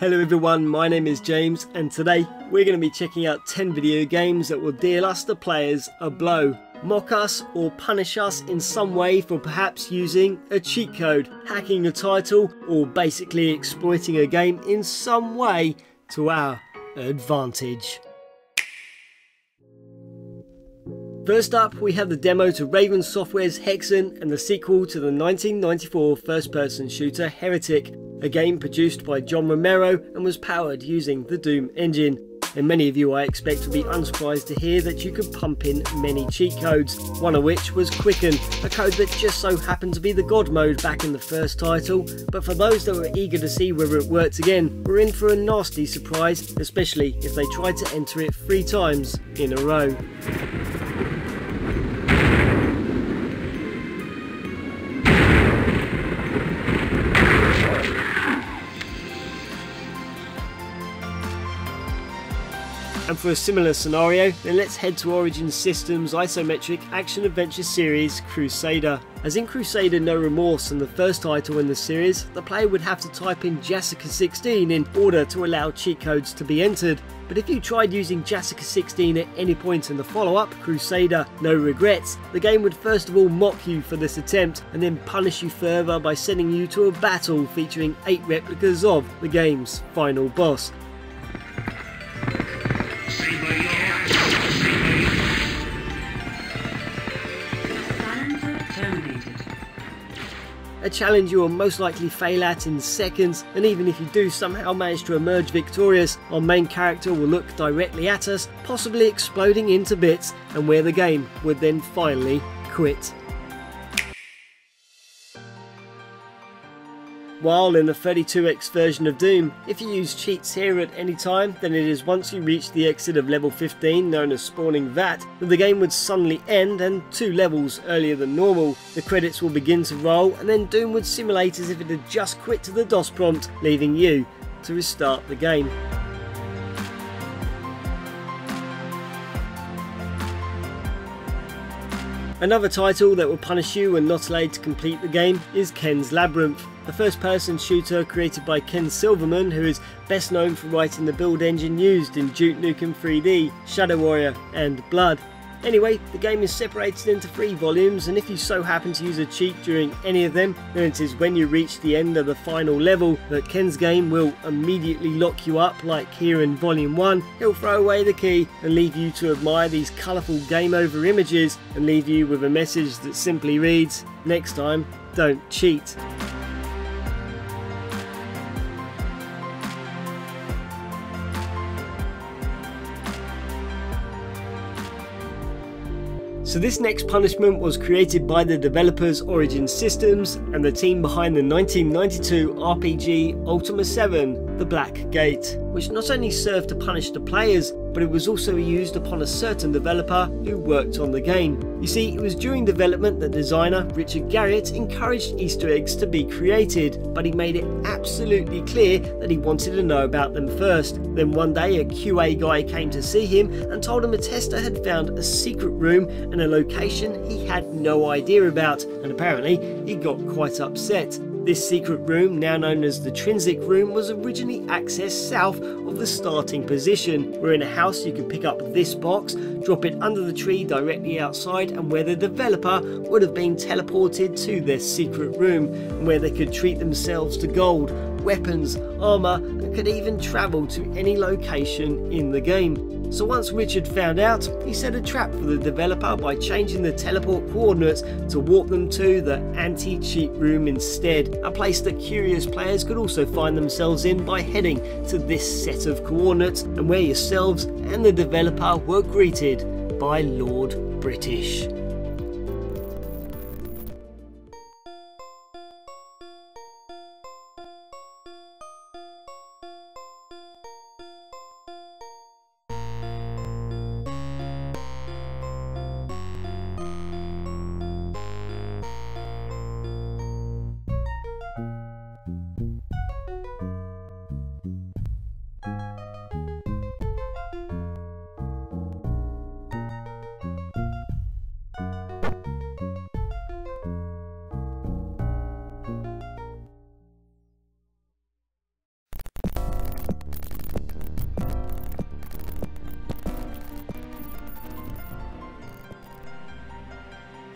Hello everyone, my name is James and today we're going to be checking out 10 video games that will deal us the players a blow, mock us or punish us in some way for perhaps using a cheat code, hacking a title or basically exploiting a game in some way to our advantage. First up, we have the demo to Raven Software's Hexen and the sequel to the 1994 first-person shooter Heretic, a game produced by John Romero and was powered using the Doom engine. And many of you, I expect, will be unsurprised to hear that you could pump in many cheat codes, one of which was Quicken, a code that just so happened to be the God mode back in the first title. But for those that were eager to see whether it worked again, we're in for a nasty surprise, especially if they tried to enter it 3 times in a row. And for a similar scenario, then let's head to Origin Systems' isometric action-adventure series Crusader. As in Crusader No Remorse and the first title in the series, the player would have to type in Jessica 16 in order to allow cheat codes to be entered. But if you tried using Jessica 16 at any point in the follow-up, Crusader No Regrets, the game would first of all mock you for this attempt and then punish you further by sending you to a battle featuring 8 replicas of the game's final boss. A challenge you will most likely fail at in seconds, and even if you do somehow manage to emerge victorious, our main character will look directly at us, possibly exploding into bits, and where the game would then finally quit. While in the 32x version of Doom, if you use cheats here at any time, then it is once you reach the exit of level 15, known as spawning vat, that the game would suddenly end, and 2 levels earlier than normal. The credits will begin to roll, and then Doom would simulate as if it had just quit to the DOS prompt, leaving you to restart the game. Another title that will punish you when not allowed to complete the game is Ken's Labyrinth, a first-person shooter created by Ken Silverman, who is best known for writing the build engine used in Duke Nukem 3D, Shadow Warrior and Blood. Anyway, the game is separated into 3 volumes, and if you so happen to use a cheat during any of them, then it is when you reach the end of the final level that Ken's game will immediately lock you up, like here in Volume 1. He'll throw away the key and leave you to admire these colourful game over images and leave you with a message that simply reads, "Next time, don't cheat." So this next punishment was created by the developers Origin Systems and the team behind the 1992 RPG Ultima Vii, The Black Gate, which not only served to punish the players, but it was also used upon a certain developer who worked on the game. You see, it was during development that designer Richard Garriott encouraged Easter eggs to be created, but he made it absolutely clear that he wanted to know about them first. Then one day a QA guy came to see him and told him a tester had found a secret room and a location he had no idea about, and apparently he got quite upset. This secret room, now known as the Trinsic Room, was originally accessed south of the starting position, where in a house you could pick up this box, drop it under the tree directly outside, and where the developer would have been teleported to their secret room, and where they could treat themselves to gold, weapons, armour, and could even travel to any location in the game. So once Richard found out, he set a trap for the developer by changing the teleport coordinates to warp them to the anti-cheat room instead, a place that curious players could also find themselves in by heading to this set of coordinates, and where yourselves and the developer were greeted by Lord British.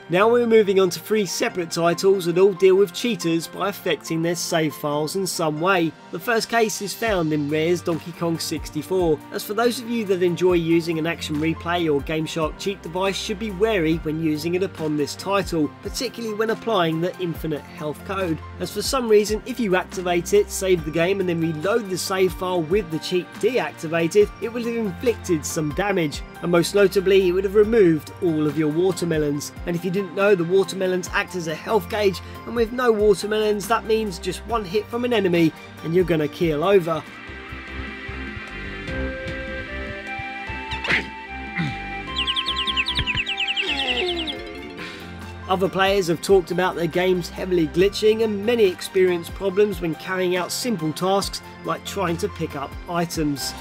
Now we're moving on to 3 separate titles that all deal with cheaters by affecting their save files in some way. The first case is found in Rare's Donkey Kong 64. As for those of you that enjoy using an action replay or GameShark cheat device, should be wary when using it upon this title, particularly when applying the infinite health code. As for some reason, if you activate it, save the game and then reload the save file with the cheat deactivated, it will have inflicted some damage, and most notably it would have removed all of your watermelons. And if you didn't know, the watermelons act as a health gauge, and with no watermelons that means just one hit from an enemy and you're gonna keel over. Other players have talked about their games heavily glitching, and many experience problems when carrying out simple tasks like trying to pick up items.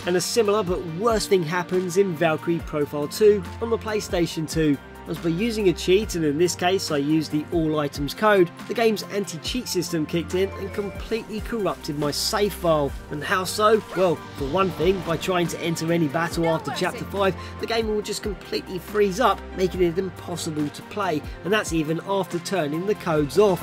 And a similar but worse thing happens in Valkyrie Profile 2 on the PlayStation 2. As by using a cheat, and in this case I used the all items code, the game's anti-cheat system kicked in and completely corrupted my save file. And how so? Well, for one thing, by trying to enter any battle after chapter 5, the game will just completely freeze up, making it impossible to play, and that's even after turning the codes off.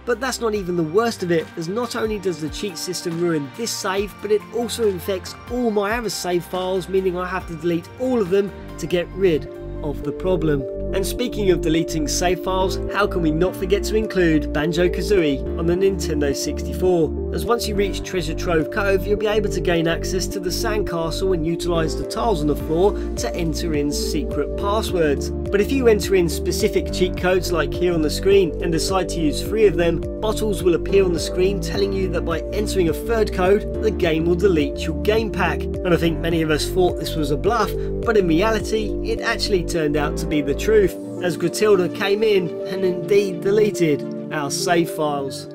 But that's not even the worst of it, as not only does the cheat system ruin this save, but it also infects all my other save files, meaning I have to delete all of them to get rid of the problem. And speaking of deleting save files, how can we not forget to include Banjo Kazooie on the Nintendo 64? As once you reach Treasure Trove Cove, you'll be able to gain access to the sandcastle and utilise the tiles on the floor to enter in secret passwords. But if you enter in specific cheat codes like here on the screen and decide to use 3 of them, bottles will appear on the screen telling you that by entering a 3rd code, the game will delete your game pack. And I think many of us thought this was a bluff, but in reality, it actually turned out to be the truth, as Grtilda came in and indeed deleted our save files.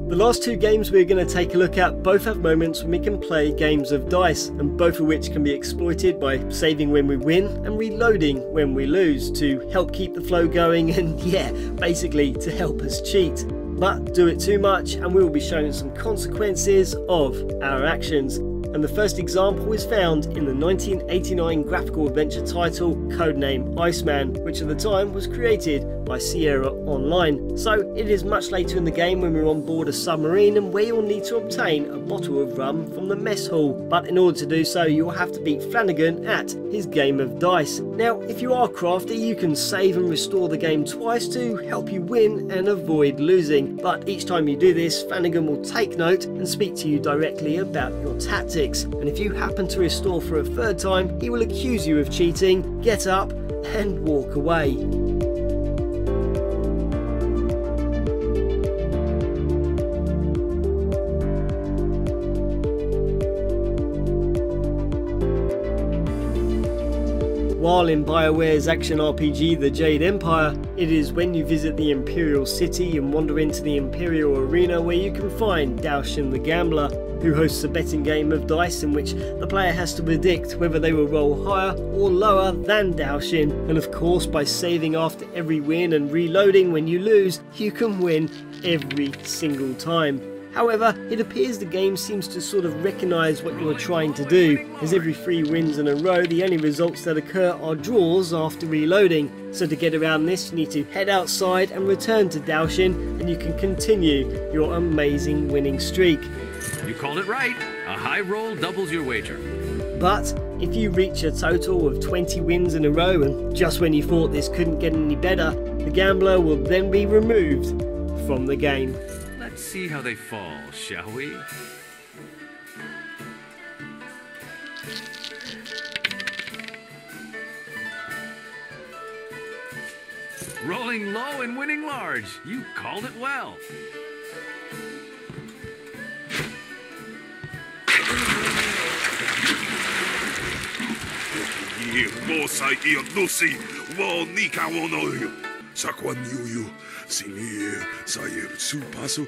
The last 2 games we're going to take a look at both have moments when we can play games of dice, and both of which can be exploited by saving when we win and reloading when we lose to help keep the flow going and yeah, basically to help us cheat. But do it too much and we will be showing some consequences of our actions. And the first example is found in the 1989 graphical adventure title Codename Iceman, which at the time was created by Sierra Online. So it is much later in the game when we're on board a submarine and where you'll need to obtain a bottle of rum from the mess hall. But in order to do so, you'll have to beat Flanagan at his game of dice. Now, if you are crafty, you can save and restore the game twice to help you win and avoid losing. But each time you do this, Flanagan will take note and speak to you directly about your tactics. And if you happen to restore for a 3rd time, he will accuse you of cheating, get up and walk away. While in BioWare's action RPG The Jade Empire, it is when you visit the Imperial City and wander into the Imperial Arena where you can find Daoshin the Gambler, who hosts a betting game of dice in which the player has to predict whether they will roll higher or lower than Daoshin. And of course, by saving after every win and reloading when you lose, you can win every single time. However, it appears the game seems to sort of recognise what you are trying to do, as every 3 wins in a row, the only results that occur are draws after reloading. So to get around this, you need to head outside and return to Daoshin, and you can continue your amazing winning streak. You called it right. A high roll doubles your wager. But if you reach a total of 20 wins in a row, and just when you thought this couldn't get any better, the gambler will then be removed from the game. Let's see how they fall, shall we? Rolling low and winning large. You called it well. Mosai Lucy, Wal Nika Wonoyu, Sakwan Yuyu, Sini, Sayer Supasu,